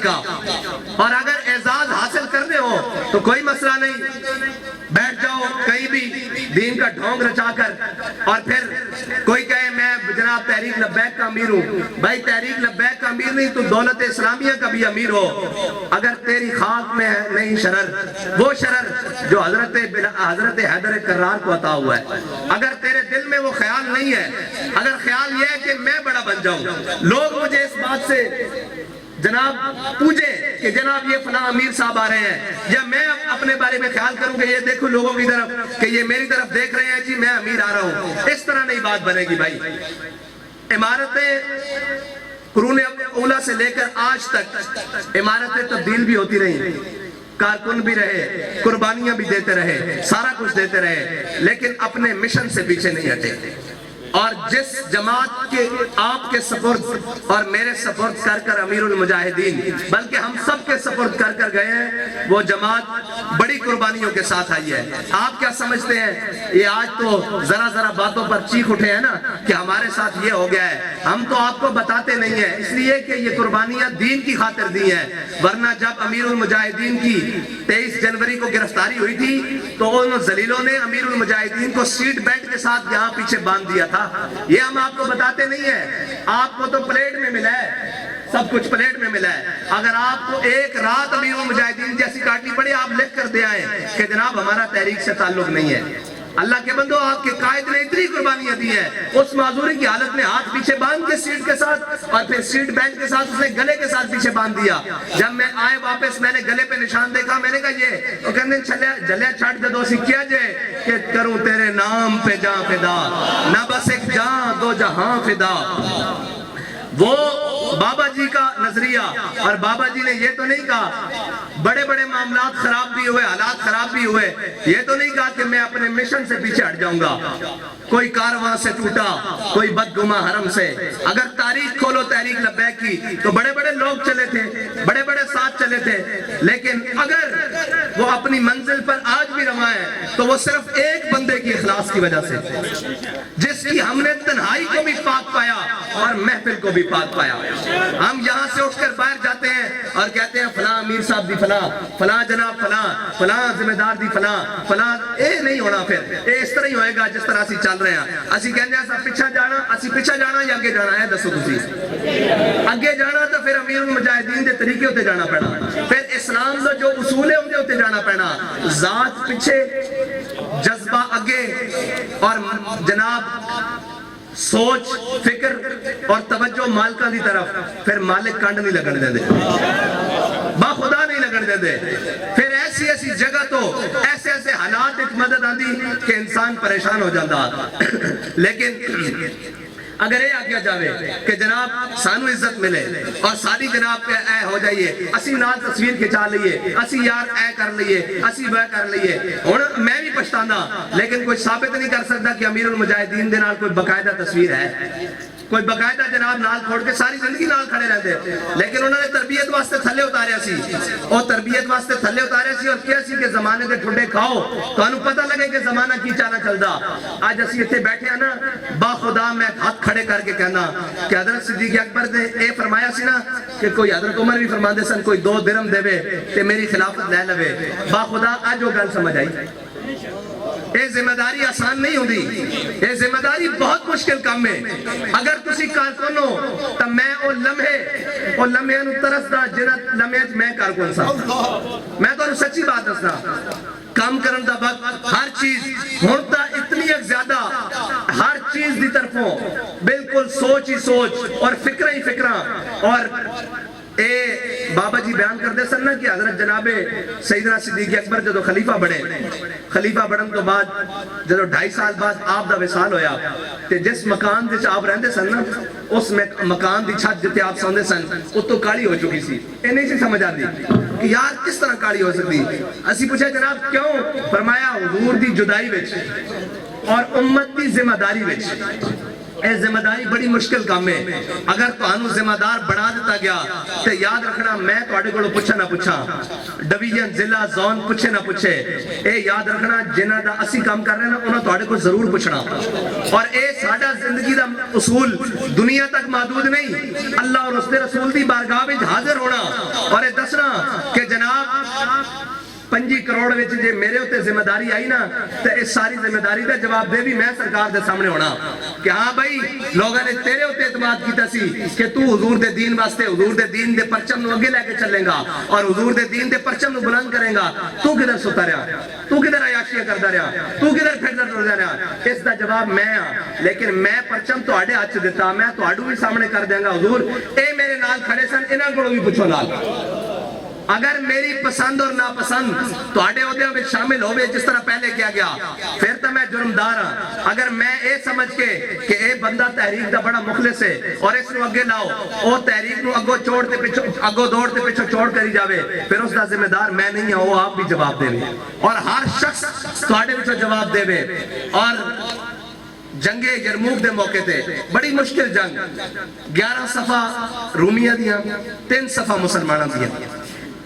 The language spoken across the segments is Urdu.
طریقہ. اور اگر اعزاز حاصل کرنے ہو تو کوئی مسئلہ نہیں, بیٹھ جاؤ کہیں بھی دین کا ڈھونگ رچا کر, اور پھر کوئی کہے میں جناب تحریک لبیک کا امیر ہوں. بھائی تحریک لبیک کا امیر نہیں تو دولت اسلامیہ کا بھی امیر ہو. اگر تیری خاک میں نہیں شرر, وہ شرر جو حضرت حیدر کرار کو عطا ہوا ہے, اگر تیرے دل میں وہ خیال نہیں ہے, اگر خیال یہ ہے کہ میں بڑا بن جاؤں, لوگ مجھے اس بات سے جناب پوچھے کہ جناب یہ فلاں امیر صاحب آ رہے ہیں, یا میں اپنے بارے میں خیال کروں کہ یہ دیکھو لوگوں کی طرف کہ یہ میری طرف دیکھ رہے ہیں جی میں امیر آ رہا ہوں, اس طرح نہیں بات بنے گی. بھائی عمارتیں قرون اولیٰ سے لے کر آج تک عمارتیں تبدیل بھی ہوتی رہیں, کارکن بھی رہے, قربانیاں بھی دیتے رہے, سارا کچھ دیتے رہے, لیکن اپنے مشن سے پیچھے نہیں ہٹے. اور جس جماعت کے آپ کے سپرد اور میرے سپرد کر کر امیر المجاہدین, بلکہ ہم سب کے سپرد کر کر گئے ہیں, وہ جماعت بڑی قربانیوں کے ساتھ آئی ہے. آپ کیا سمجھتے ہیں یہ آج تو ذرا باتوں پر چیخ اٹھے ہیں نا کہ ہمارے ساتھ یہ ہو گیا ہے, ہم تو آپ کو بتاتے نہیں ہیں اس لیے کہ یہ قربانیاں دین کی خاطر دی ہیں. ورنہ جب امیر المجاہدین کی 23 جنوری کو گرفتاری ہوئی تھی تو ان ذلیلوں نے امیر المجاہدین کو سیٹ بیلٹ کے ساتھ یہاں پیچھے باندھ دیا تھا. یہ ہم آپ کو بتاتے نہیں ہیں, آپ کو تو پلیٹ میں ملا ہے, سب کچھ پلیٹ میں ملا ہے. اگر آپ کو ایک رات امیر المجاہدین جیسی کاٹنی پڑے, آپ لکھ کر دے آئیں کہ جناب ہمارا تحریک سے تعلق نہیں ہے. اللہ کے بندو, آپ کے قائد نے اتنی قربانیاں دی ہیں, اس معذوری کی حالت میں ہاتھ پیچھے باندھ کے سیٹ کے ساتھ, اور پھر سیٹ بیلٹ کے ساتھ اس نے گلے کے ساتھ پیچھے باندھ دیا. جب میں آئے واپس میں نے گلے پہ نشان دیکھا, میں نے کہا یہ تو کہنے جلے چھٹ دے دو سی کیا جائے کہ کروں تیرے نام پہ جاں فدا, نہ بس ایک جاں دو جہاں فدا. وہ بابا جی کا نظریہ, اور بابا جی نے یہ تو نہیں کہا بڑے بڑے معاملات خراب بھی ہوئے, حالات خراب بھی ہوئے, یہ تو نہیں کہا کہ میں اپنے مشن سے پیچھے ہٹ جاؤں گا. کوئی کارواں سے ٹوٹا, کوئی بدگماں حرم سے. اگر تاریخ کھولو تحریک لبیک کی تو بڑے بڑے لوگ چلے تھے, بڑے بڑے ساتھ چلے تھے, لیکن اگر وہ اپنی منزل پر آج بھی رواں ہے تو وہ صرف ایک بندے کی اخلاص کی وجہ سے, جس کی ہم نے تنہائی کو بھی پاک پایا اور محفل کو بھی پاک پایا. ہم یہاں سے اٹھ کر باہر جاتے ہیں اور کہتے ہیں فلاں امیر صاحب دی فلاں, فلاں جناب فلاں, فلاں ذمہ دار دی فلاں, فلاں. اے نہیں ہونا, پھر اے اس طرح ہی ہوئے گا جس طرح اسی چل رہے ہیں. اسی کہنے ہیں اسی پیچھا جانا یا اگے جانا ہے, دسو تسی اگے جانا تو پھر امیر المجاہدین دے طریقے ہوتے جانا پینا, پھر اسلام دا جو اصول ہے ہوتے ہوتے جانا پینا. ذات پیچھے, جذبہ اگے, اور جناب سوچ فکر اور توجہ مالکہ دی طرف. پھر مالک کانڈ نہیں لگن دے دے, با خدا نہیں لگن دے دے. پھر ایسی جگہ تو ایسے حالات ایک مدد آندی کہ انسان پریشان ہو جاتا. لیکن اگر یہ آگیا جاوے کہ جناب سانو عزت ملے اور ساری جناب پہ اے ہو جائیے, اسی نال تصویر کھچا لئیے, اسی یار اے کر لئیے, اسی وہ کر لئیے. میں بھی پچھتانا, لیکن کوئی ثابت نہیں کر سکتا کہ امیر المجاہدین دے نال کوئی باقاعدہ تصویر ہے, کوئی باقاعدہ جناب نال کھوڑ کے ساری زندگی نال کھڑے رہتے. لیکن انہوں نے تربیت واسطے تھلے اتاریا سی, اور تربیت واسطے تھلے اتاریا سی, اور کیا سی کہ زمانے دے ٹھنڈے کھاؤ تو انہوں پتہ لگے کہ زمانہ کی چانا چلدا. آج اسی اتھے بیٹھے ہیں نا, با خدا میں ہاتھ کھڑے کر کے کہنا کہ حضرت صدیق اکبر نے اے فرمایا سی نا کہ کوئی حضرت عمر بھی فرما دے سن کوئی 2 درہم دے وے تے میری خلافت لے لوے. با خدا آج وہ گل سمجھ آئی. یہ ذمہ داری آسان نہیں ہوتی, یہ ذمہ داری بہت مشکل کام ہے. اگر تسی کارکن ہو تو میں او لمحے نو ترس دا جنت لمحے میں کارکن سا. میں تو سچی بات دسنا, کام کرن دا وقت ہر چیز ہوتا اتنی ایک زیادہ, ہر چیز دی طرفوں بالکل سوچ ہی سوچ اور فکرہ ہی فکرہ. اور اے بابا جی بیان کر دے سن نا کہ حضرت جناب سیدنا صدیق اکبر جدو خلیفہ بڑھے, خلیفہ بڑھن تو بعد جدو 2.5 سال بعد آپ دا وصال ہویا, تے جس مکان دے آپ رہندے سن نا, اس مکان دی چھت جتے آپ سوندے سن وہ تو کالی ہو چکی سی. اے نہیں سی سمجھ آتی کہ یار کس طرح کالی ہو سکتی. اسی پوچھے جناب کیوں؟ فرمایا حضور دی جدائی وچ اور امت دی ذمہ داری وچ اے ذمہ داری بڑی مشکل کام ہے. اگر تانوں ذمہ دار بنا دیتا گیا تے یاد رکھنا میں تواڈے کولوں پوچھا نہ پوچھا, ڈویژن ضلع زون پوچھے نہ پوچھے, اے یاد رکھنا جنہاں دا اسی کام کر رہے نا انہاں تواڈے کو ضرور پوچھنا. اور اے ساڈا زندگی دا اصول دنیا تک محدود نہیں, اللہ اور اس دے رسول دی بارگاہ وچ حاضر ہونا اور اے دسنا کہ جناب 5 کروڑ وچ جے میرے ہوتے ذمہ داری آئی نا تے اس ساری ذمہ داری دا جواب دے بھی میں سرکار دے سامنے ہونا کہ ہاں بھائی لوگوں نے تیرے ہوتے اعتماد کیتا سی کہ تو حضور دے دین واسطے حضور دے دین دے پرچم نو اگے لے کے چلیں گا اور حضور دے دین دے پرچم نو بلند کریں گا. تو کدھر ستا رہا, تو کدھر عیاشیاں کردا رہا, تو کدھر پھردا ٹردا رہا, اس دا جواب میں ہاں. لیکن میں پرچم تواڈے ہاتھ دتا, میں تواڈو بھی سامنے کر دیاں گا. حضور اے میرے نال کھڑے سن, انہاں کولوں بھی پوچھو نال. اگر میری پسند اور ناپسند تو آڑے عہدیاں میں شامل ہوئے جس طرح پہلے کیا گیا پھر تو میں جرمدار ہاں. اگر میں اے سمجھ کے کہ اے بندہ تحریک دا بڑا مخلص ہے اور اس نو اگے لاؤ, او تحریک نو اگو چھوڑتے پیچھو اگو دوڑتے پیچھو چھوڑ کری جاوے, پھر اس دا ذمہ دار میں نہیں ہوں, وہ آپ بھی جواب دے گے اور ہر شخص تو آڑے پیچھو جواب دے گے. اور جنگ یرموک دے موقع تے بڑی مشکل جنگ, 11 صفحہ رومیہ دیاں 3 صفحہ مسلمانہ دیاں.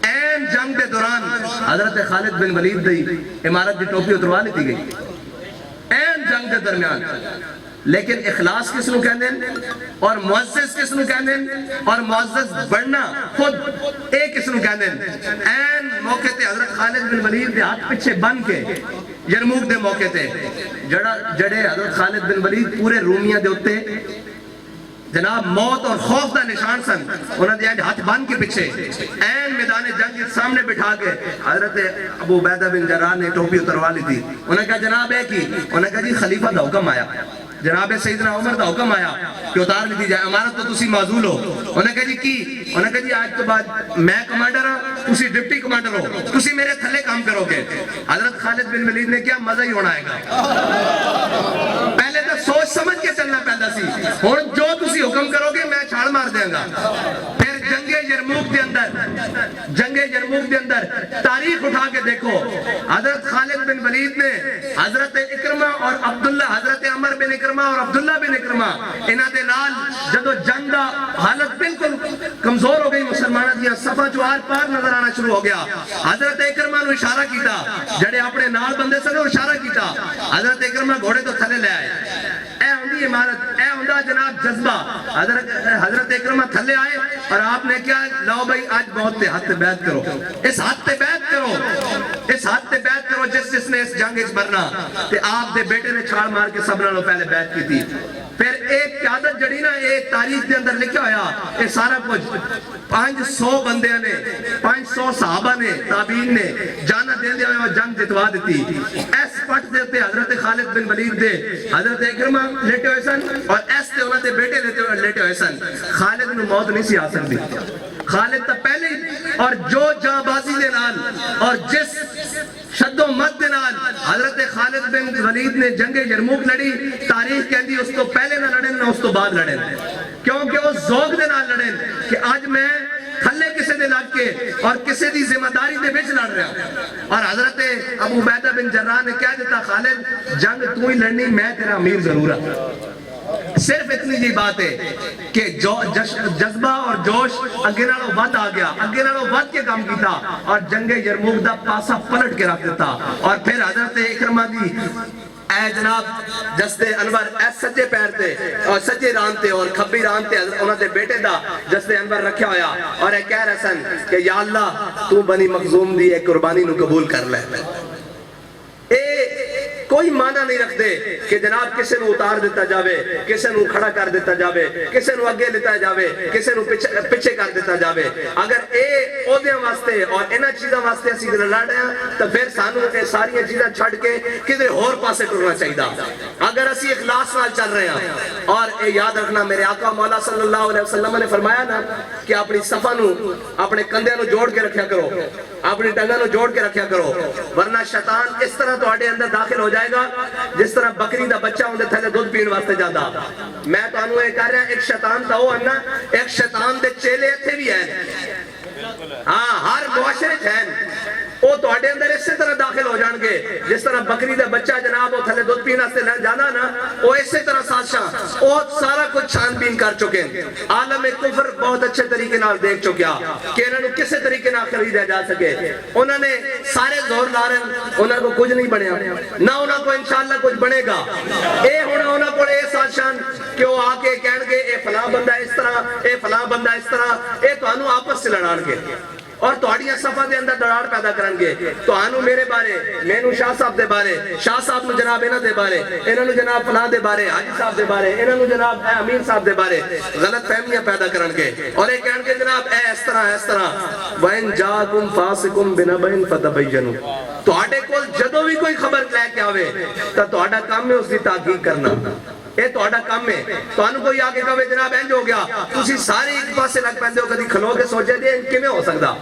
این جنگ دے دوران حضرت خالد بن ولید دی امارت دی ٹوپی اتروا لیتی گئی این جنگ دے درمیان. لیکن اخلاص کس نو کہندے اور معزز کس نو کہندے اور معزز بڑھنا خود ایک کس نو کہندے. این موقع تے حضرت خالد بن ولید دے ہاتھ پچھے بن کے یرموک دے موقع تے جڑے حضرت خالد بن ولید پورے رومیہ دے ہوتے جناب موت اور خوف دا نشان سن, انہوں نے ہاتھ بان کے پیچھے این میدان جنگ کے سامنے بٹھا کے حضرت ابو عبیدہ بن جراح نے ٹوپی اتروا لی تھی. انہوں نے کہا جناب ہے کی, انہوں نے کہا جی خلیفہ دا حکم آیا, جناب سیدنا عمر دا حکم آیا کہ اتار لی جائے, امارت تو تسی معزول ہو. انہوں نے کہا جی کی, انہوں نے کہا جی آج تو بعد میں کمانڈر ہاں, تسی ڈپٹی کمانڈر ہو, تسی میرے تھلے کام کرو گے. حضرت خالد بن ولید نے کیا مزہ ہی ہونا ہے گا, پہلے تو سوچ سمجھ کے چلنا پہلا سی, اور جو تسی حکم کرو گے میں چھاڑ مار دیں گا. پھر جنگ یرموک دے اندر تاریخ اٹھا کے دیکھو, حضرت خالد بن ولید نے حضرت اکرمہ اور عبداللہ, حضرت عمر بن اکرمہ اور عبداللہ بن اکرمہ انہاں دے نال جدو جنگ دا حالت بالکل کمزور ہو گئی مسلمانہ دیا, صفحہ جو آر پار نظر آنا شروع ہو گیا, حضرت اکرمہ نو اشارہ کیتا, جڑے اپنے نال بندے سے اشارہ کیتا, حضرت اکرمہ گھوڑے تو تھلے لے آئے. اے ہوندی امارت, اے ہوندہ جناب جذبہ. حضرت اکرمہ تھلے آئے اور آپ نے کیا, لاؤ بھائی آج بہت تے ہاتھ تے بیعت کرو, اس ہاتھ تے بیعت کرو, اس ہاتھ تے بیعت کرو جس نے اس جنگ اس مرنا. تے آپ دے بیٹے نے چھاڑ مار کے سب نالوں پہلے بیعت کی تھی. پھر ایک قیادت جڑی نا ایک تاریخ دے اندر لکھا ہویا, اے سارا کچھ 500 بندیاں نے 500 صحابہ نے تابعین نے جانا دے دیا ہوئے جنگ جتوا دیتی. ایس پٹ دیتے حضرت خالد بن ولید دے حضرت اکرمہ لیٹے ہوئے سن اور ایس تے انہوں نے بیٹے لیٹے ہوئے سن. خالد نے موت نہیں سی آ سکتی, خالد تا پہلے اور جو جاں بازی دے نال اور جس شد و مد دے نال حضرت خالد بن ولید نے جنگ یرموک لڑی, تاریخ کہندی اس تو پہلے نہ لڑیں نہ اس تو بعد لڑیں, کیونکہ وہ ذوق دے نال لڑیں کہ آج میں تھلے کسے دے لگ کے اور کسے دی ذمہ داری دے بچ لڑ رہا. اور حضرت ابو عبیدہ بن جراح نے کہہ دیتا, خالد جنگ تو ہی لڑنی, میں تیرا امیر ضرور ہوں. صرف اتنی جی بات ہے کہ جذبہ اور جوش اگے نالوں ود آ گیا, اگے نالوں ود کے کام کیتا اور جنگ یرموک دا پاسا پلٹ کے رکھ دیتا. اور پھر حضرت اکرمہ دی اے جناب جستے انور اے سجے پیر تے اور سجے ران تے اور کھبی ران تے انہاں دے بیٹے دا جستے انور رکھیا ہویا اور اے کہہ رہے سن کہ یا اللہ تو بنی مخزوم دی ایک قربانی نو قبول کر لے. کوئی معنی نہیں رکھ دے کہ جناب کسے نو اتار دیتا جاوے, کسے نو کھڑا کر دیتا جاوے, کسے نو اگے لیتا جاوے, کسے نو پچھے کر دیتا جاوے. اگر اے عہدیاں واسطے اور انہاں چیزاں واسطے اسی لڑ رہے ہیں تو پھر سانو اے ساری چیزاں چھڑ کے کدھر اور پاسے ٹرنا چاہیے. اگر اسی اخلاص نال چل رہے ہیں اور اے یاد رکھنا میرے آقا مولا صلی اللہ علیہ وسلم نے فرمایا نا کہ اپنی صفہ نو اپنے کندھے نو جوڑ کے رکھیا کرو, اپنی ٹنگاں نو جوڑ کے رکھیا کرو, ورنہ شیطان اس طرح تواڈے اندر داخل ہو جائے گا جس طرح بکری دا بچہ ہوندے تھلے دودھ پین واسطے جاندا. میں تانوں اے کہہ رہا ایک شیطان تا ہو انا, ایک شیطان دے چیلے ایتھے بھی ہیں, ہاں ہر معاشرے ہیں, او ਤੁਹਾਡੇ ਅੰਦਰ ਇਸੇ ਤਰ੍ਹਾਂ ਦਾਖਲ ਹੋ ਜਾਣਗੇ ਜਿਸ ਤਰ੍ਹਾਂ ਬੱਕਰੀ ਦਾ ਬੱਚਾ ਜਨਾਬ ਉਹ ਥੱਲੇ ਦੁੱਧ ਪੀਣ ਵਾਸਤੇ ਲੈ ਜਾਣਾ ਨਾ, ਉਹ ਇਸੇ ਤਰ੍ਹਾਂ ਸਾਜ਼ਿਸ਼ਾਂ ਉਹ ਸਾਰਾ ਕੁਝ ਛਾਨਬੀਨ ਕਰ ਚੁੱਕੇ ਨੇ। ਆਲਮ ਕੁਫਰ ਬਹੁਤ ਅੱਛੇ ਤਰੀਕੇ ਨਾਲ ਦੇਖ ਚੁੱਕਿਆ ਕਿ ਇਹਨਾਂ ਨੂੰ ਕਿਸੇ ਤਰੀਕੇ ਨਾਲ ਖਰੀਦਿਆ ਜਾ ਸਕੇ। ਉਹਨਾਂ ਨੇ ਸਾਰੇ ਜ਼ੋਰ ਲਾ ਰਹੇ, ਉਹਨਾਂ ਕੋ ਕੁਝ ਨਹੀਂ ਬਣਿਆ, ਨਾ ਉਹਨਾਂ ਕੋ ਇਨਸ਼ਾਅੱਲਾ ਕੁਝ ਬਣੇਗਾ। ਇਹ ਹੁਣ ਉਹਨਾਂ ਕੋਲ ਇਹ ਸਾਜ਼ਿਸ਼ਾਂ ਕਿ ਉਹ ਆ ਕੇ ਕਹਿਣਗੇ ਇਹ ਫਲਾਂ ਬੰਦਾ ਇਸ ਤਰ੍ਹਾਂ, ਇਹ ਫਲਾਂ ਬੰਦਾ ਇਸ ਤਰ੍ਹਾਂ, ਇਹ ਤੁਹਾਨੂੰ ਆਪਸ 'ਚ ਲੜਾਣਗੇ اور تہاڈیاں صفاں دے اندر دراڑ پیدا کرن گے۔ تہانوں میرے بارے، مینوں شاہ صاحب دے بارے، شاہ صاحب نوں جناب انہاں دے بارے، انہاں نوں جناب فلاں دے بارے، حاجی صاحب دے بارے، انہاں نوں جناب اے امین صاحب دے بارے غلط فہمیاں پیدا کرن گے اور یہ کہن گے جناب اے اس طرح اس طرح وَإِن جَاءَكُمْ فَاسِقٌ بِنَبَإٍ فَتَبَيَّنُوا۔ تہاڈے کول جدوں بھی کوئی خبر لے کے آوے تے تہاڈا کام ہے اس دی تحقیق کرنا، یہ تہاڈا کام ہے۔ تانوں کوئی آ کے کہے جناب انج ہو گیا، تسی سارے ایک پاسے لگ پیندے ہو، کدی کھلو کے سوچے دے کیویں ہو سکدا؟